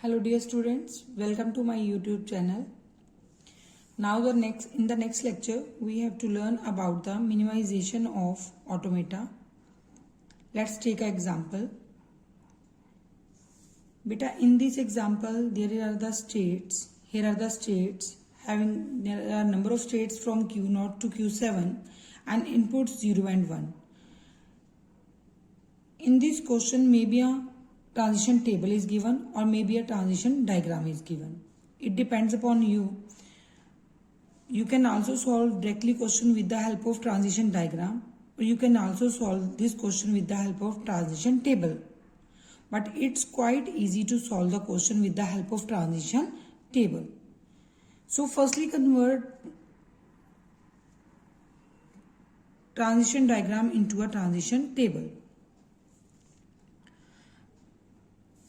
Hello dear students, welcome to my YouTube channel. Now in the next lecture we have to learn about the minimization of automata. Let's take an example. Beta, in this example there are the states. Here are the states there are number of states from Q0 to Q7 and inputs 0 and 1. In this question maybe a transition table is given or maybe a transition diagram is given. It depends upon you. You can also solve directly question with the help of transition diagram, or you can also solve this question with the help of transition table. But it's quite easy to solve the question with the help of transition table. So firstly convert transition diagram into a transition table.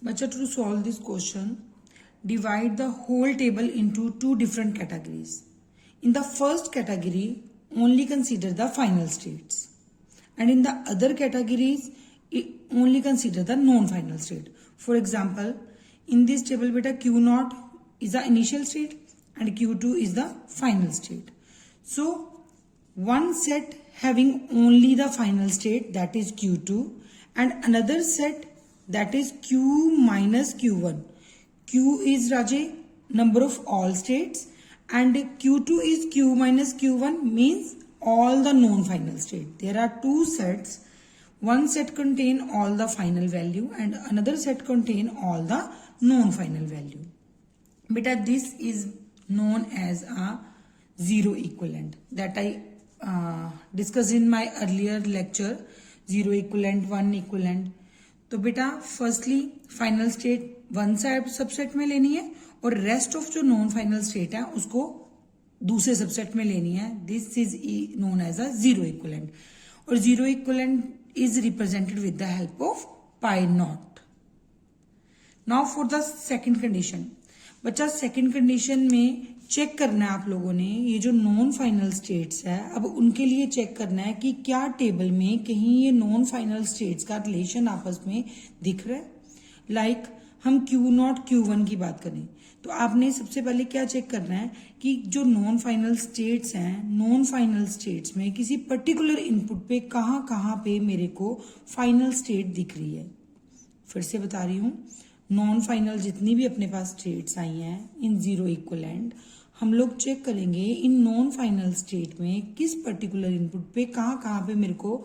But to solve this question, divide the whole table into two different categories. In the first category, only consider the final states. And in the other categories, only consider the non-final state. For example, in this table, beta Q0 is the initial state and Q2 is the final state. So, one set having only the final state, that is Q2, and another set that is Q minus Q1. Q is Raje, number of all states, and Q2 is Q minus Q1, means all the non-final state. There are two sets. One set contain all the final value and another set contain all the non-final value. Beta, this is known as a zero equivalent that I discussed in my earlier lecture. Zero equivalent, one equivalent. तो बेटा firstly final state one side subset में लेनी है और rest of जो non final state है उसको दूसरे सबसेट में लेनी है. This is known as a zero equivalent और zero equivalent is represented with the help of pi naught. Now for the second condition. बच्चा सेकंड कंडीशन में चेक करना है आप लोगों ने ये जो नॉन फाइनल स्टेट्स है, अब उनके लिए चेक करना है कि क्या टेबल में कहीं ये नॉन फाइनल स्टेट्स का रिलेशन आपस में दिख रहा है. लाइक हम Q0 Q1 की बात करें तो आपने सबसे पहले क्या चेक करना है कि जो नॉन फाइनल स्टेट्स हैं, नॉन फाइनल स्टेट्स में किसी पर्टिकुलर इनपुट पे कहाँ पे मेरे को फाइनल स्टेट दिख रही है. फिर से बता रही हूँ, नॉन फाइनल जितनी भी अपने पास स्टेट्स आई हैं इन जीरो इक्विवेलेंट, हम लोग चेक करेंगे इन नॉन फाइनल स्टेट में किस पर्टिकुलर इनपुट पे कहाँ पे मेरे को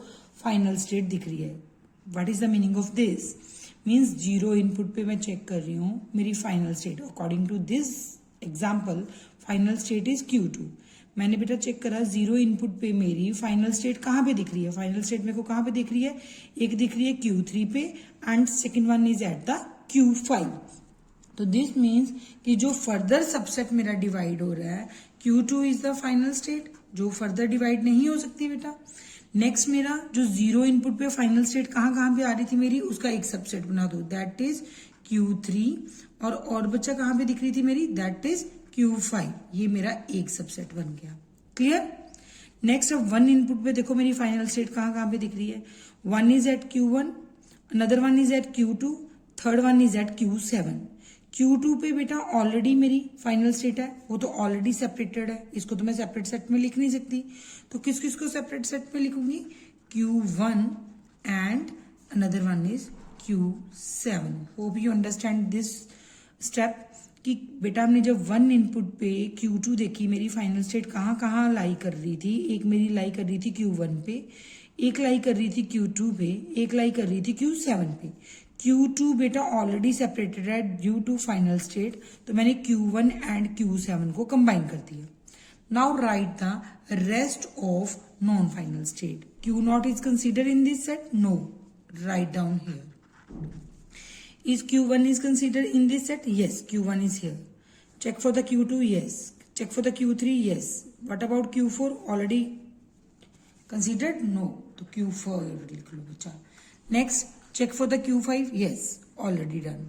फाइनल स्टेट दिख रही है. What is the meaning of this? Means zero input पे मैं चेक कर रही हूँ मेरी final state. According to this example final state is Q2. मैंने बेटा चेक करा जीरो इनपुट पे मेरी फाइनल स्टेट कहाँ पे दिख रही है. फाइनल स्टेट मेरे को कहाँ पे दिख रही है? एक दिख रही है Q3 पे and second one is at the Q5. तो दिस मीन्स कि जो फर्दर सबसेट मेरा डिवाइड हो रहा है Q2 is the final state, जो फर्दर डिवाइड नहीं हो सकती बेटा. नेक्स्ट मेरा जो जीरो इनपुट पे फाइनल स्टेट कहाँ पे आ रही थी मेरी, उसका एक सबसेट बना दो, दैट इज Q3. और बच्चा कहाँ पे दिख रही थी मेरी, दैट इज Q5. ये मेरा एक सबसेट बन गया. क्लियर? नेक्स्ट अब वन इनपुट पे देखो मेरी फाइनल स्टेट कहाँ पे दिख रही है. One is at Q1, another one is at Q2, third one is at Q7. Q2 पे बेटा ऑलरेडी मेरी फाइनल स्टेट है, वो तो ऑलरेडी सेपरेटेड है, इसको तो मैं सेपरेट सेट में लिख नहीं सकती. तो किस किस को सेपरेट सेट में लिखूंगी? Q1 and another one is Q7. Hope you understand this step कि बेटा हमने जब वन इनपुट पे Q2 देखी मेरी फाइनल स्टेट कहाँ लाई कर रही थी. एक मेरी लाई कर रही थी Q1 पे, एक लाई कर रही थी Q2 पे, एक लाई कर रही थी Q7 पे. Q2 बेटा ऑलरेडी सेपरेटेड है ड्यू टू फाइनल स्टेट, तो मैंने Q1 एंड Q7 को कंबाइन कर दिया. Now write the rest of non final state. Q0 is consider in this set? No. Write down here. Is Q1 is consider in this set? Yes, Q1 is here. Check for the Q2? Yes. Check for the Q3? Yes. What about Q4? Already considered? No. तो Q4 लिख लो बच्चा. Next check for the Q5? Yes, already done.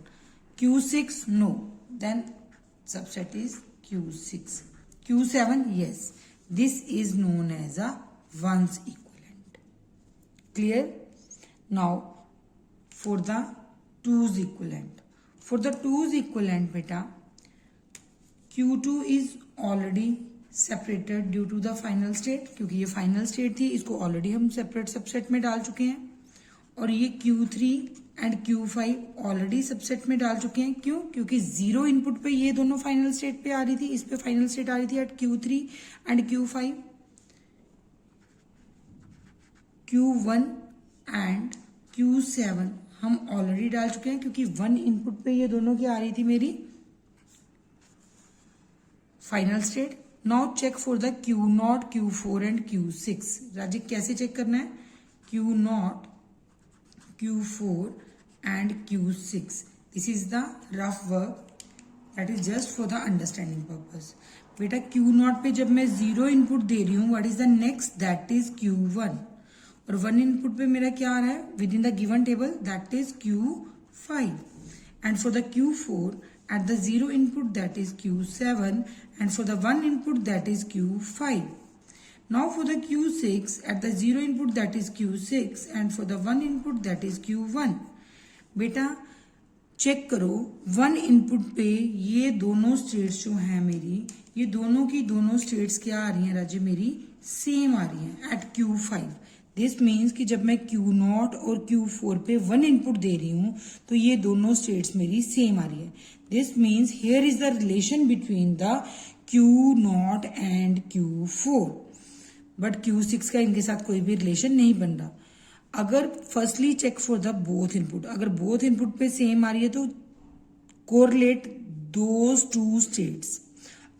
Q6? No. Then subset is Q6. Q7? Yes. This is known as a ones equivalent. Clear? Now for the 2's equivalent. For the two's equivalent बेटा Q2 is already separated due to the final state, क्योंकि ये final state थी, इसको already हम separate subset में डाल चुके हैं। और ये Q3 and Q5 already subset में डाल चुके हैं। क्यों? क्योंकि जीरो इनपुट पे ये दोनों फाइनल स्टेट पे आ रही थी, इस पे फाइनल स्टेट आ रही थी eight Q3 and Q5। Q1 and Q7 हम ऑलरेडी डाल चुके हैं, क्योंकि वन इनपुट पे ये दोनों की आ रही थी मेरी final state. Now check for the Q0, Q4 and Q6। Rajeev कैसे चेक करना है? Q0, Q4 and Q6। This is the rough work, that is just for the understanding purpose. बेटा Q0 पे जब मैं जीरो इनपुट दे रही हूँ, what is the next? That is Q1। और वन इनपुट पे मेरा क्या आ रहा है with in the given table? That is Q5। And for the Q4 at the zero input, that is Q7, and for the one input, that is Q5. Now for the Q6 at the zero input, that is Q6, and for the one input, that is Q1. बेटा check करो, one input पे ये दोनों states जो हैं मेरी, ये दोनों की दोनों स्टेट्स क्या आ रही हैं राजे? मेरी सेम आ रही हैं एट Q5। दिस मीन्स कि जब मैं Q0 और Q4 पे वन इनपुट दे रही हूं तो ये दोनों स्टेट्स मेरी सेम आ रही है। This means here is the relation between the Q0 and Q4, but Q6 का इनके साथ कोई भी रिलेशन नहीं बन रहा। अगर firstly check for the both input, अगर बोथ इनपुट पे सेम आ रही है तो कोरिलेट दोज टू स्टेट्स।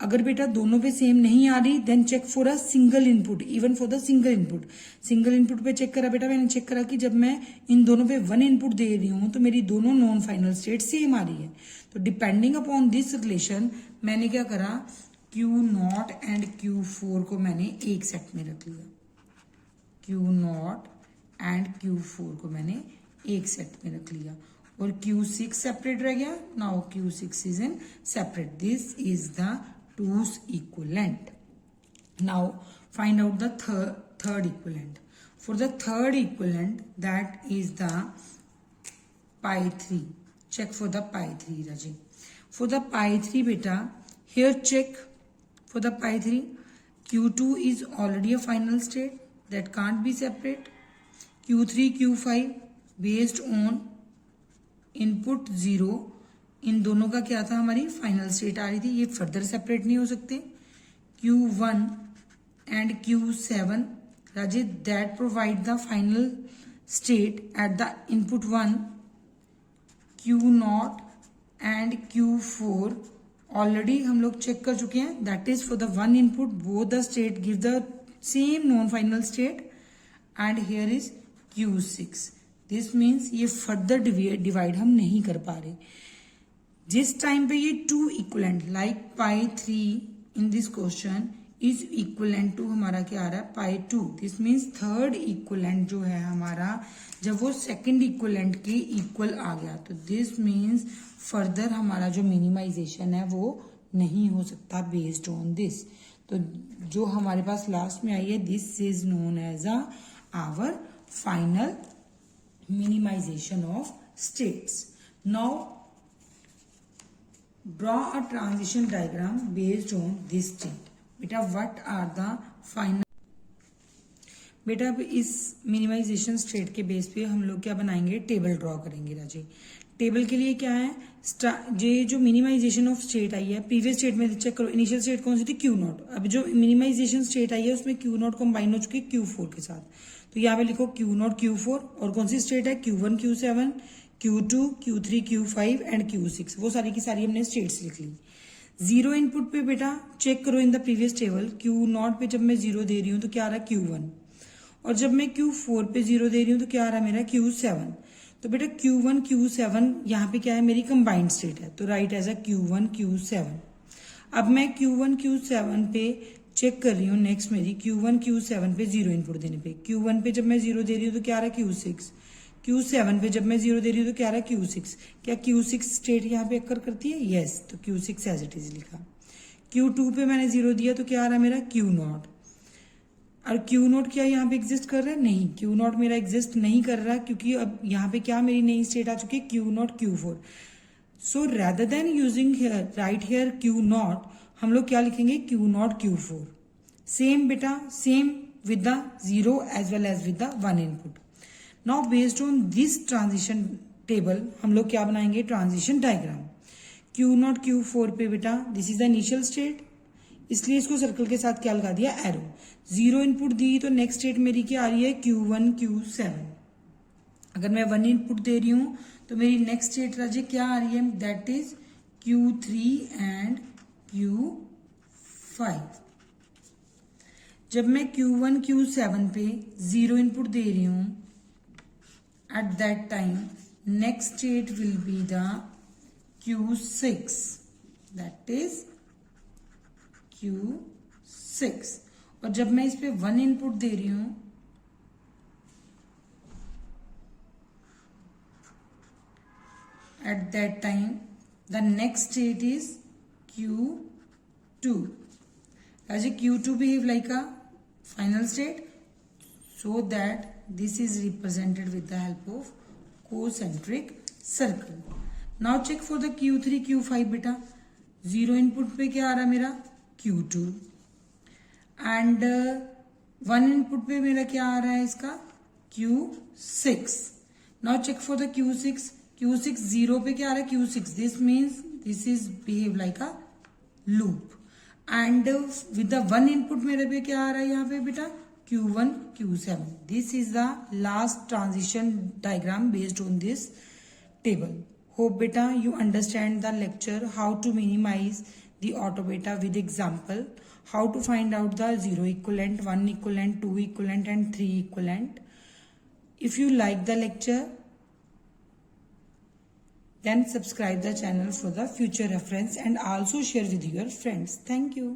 अगर बेटा दोनों पे सेम नहीं आ रही, then check for a single input, even for the single input. Single input पे चेक करा बेटा, मैंने चेक करा कि जब मैं इन दोनों पे वन इनपुट दे रही हूं तो मेरी दोनों नॉन फाइनल स्टेट सेम आ रही है। तो डिपेंडिंग अपॉन दिस रिलेशन मैंने क्या करा, Q0 एंड Q4 को मैंने एक सेट में रख लिया। Q0 एंड Q4 को मैंने एक सेट में रख लिया और Q6 सेपरेट रह गया। Now Q6 is in separate. This is the two's equivalent. Now find out the third equivalent. For the third equivalent, that is the pi 3. Check for the pi 3, Raji. For the pi 3 beta, here check for the pi 3. Q2 is already a final state that can't be separate. Q3, Q5 based on input 0, इन दोनों का क्या था? हमारी final state आ रही थी, ये further separate नहीं हो सकते। Q1 एंड Q7 राजे that provide the final state at the input 1। Q0 and Q4 already हम लोग चेक कर चुके हैं, that is for the one input both the state give the same non final state and here is Q6। This means ये further divide हम नहीं कर पा रहे। जिस टाइम पे ये two equivalent like pi 3 in this question is equivalent to हमारा क्या आ रहा है? पाई 2। दिस मीन्स थर्ड इक्वलेंट जो है हमारा, जब वो सेकंड इक्वलेंट के इक्वल आ गया तो दिस मीन्स फर्दर हमारा जो मिनिमाइजेशन है वो नहीं हो सकता बेस्ड ऑन दिस। तो जो हमारे पास लास्ट में आई है, this is known as our final minimisation of states. Now draw a transition diagram based on this state. बेटा what are the final, बेटा अब इस मिनिमाइजेशन स्टेट के बेस पे हम लोग क्या बनाएंगे? टेबल ड्रॉ करेंगे राजे। टेबल के लिए क्या है? ये जो मिनिमाइजेशन ऑफ स्टेट आई है, प्रीवियस स्टेट में चेक करो, इनिशियल स्टेट कौन सी थी? Q0। अब जो मिनिमाइजेशन स्टेट आई है उसमें Q0 कंबाइन हो चुकी है Q4 के साथ। तो यहाँ पे लिखो Q0 Q4 और कौन सी स्टेट है? Q1 Q7 Q2 Q3 Q5 and Q6। वो सारी की सारी हमने स्टेट्स लिख ली। जीरो इनपुट पे बेटा चेक करो in the previous table, Q0 पे जब मैं जीरो दे रही हूँ तो क्या आ रहा है? Q1। और जब मैं Q4 पे जीरो दे रही हूँ तो क्या आ रहा है मेरा? Q7। तो बेटा Q1 Q7 यहाँ पे क्या है? मेरी कंबाइंड स्टेट है, तो right as a Q1 Q7। अब मैं Q1 Q7 पे चेक कर रही हूँ, नेक्स्ट मेरी Q1 Q7 पे जीरो इनपुट देने पे, Q1 पे जब मैं जीरो दे रही हूँ तो क्या आ रहा है? Q6। Q7 पे जब मैं जीरो दे रही हूँ तो क्या आ रहा है? Q6। क्या Q6 स्टेट यहाँ पे अक्कर करती है? यस। तो Q6 एज इट इज लिखा। Q2 पे मैंने जीरो दिया तो क्या आ रहा है मेरा? Q0। और Q0 क्या यहाँ पे एग्जिस्ट कर रहा है? नहीं, Q0 मेरा एग्जिस्ट नहीं कर रहा, क्योंकि अब यहाँ पे क्या मेरी नई स्टेट आ चुकी है? Q0 Q4। So rather than using write here Q naught, हम लोग क्या लिखेंगे Q naught Q four. Same बेटा, same with the 0 as well as with the 1 input. Now based on this transition table हम लोग क्या बनाएंगे, ट्रांजिशन डायग्राम. Q0 Q4 पे बेटा this is the initial state, इसलिए इसको सर्कल के साथ क्या लगा दिया, एरो. 0 इनपुट दी तो नेक्स्ट स्टेट मेरी क्या आ रही है, Q1 Q7. अगर मैं 1 इनपुट दे रही हूं तो मेरी नेक्स्ट स्टेट राजे क्या आ रही है, that is Q3 and Q5. जब मैं Q1 Q7 पे 0 इनपुट दे रही हूं, at that time next state will be the Q6, that is Q6. और जब मैं इस पे 1 इनपुट दे रही हूं, at that time the next state is Q2. As a Q2 behave like a final state, so that this is represented with the help of concentric circle. Now check for the Q3 Q5 बेटा. 0 input पे क्या आ रहा है मेरा, Q2 and 1 input पे मेरा क्या आ रहा है इसका, Q6. Now check for the Q6. Q6 0 पे क्या आ रहा है, Q6. This means this is behave like a loop. And with the 1 input मेरे पे क्या आ रहा है यहाँ पे बेटा, Q1 Q7. This is the last transition diagram based on this table. Hope बेटा you understand the lecture, how to minimise the auto बेटा with example, how to find out the 0 equivalent, 1 equivalent, 2 equivalent and 3 equivalent. If you like the lecture, then subscribe the channel for the future reference and also share with your friends. Thank you.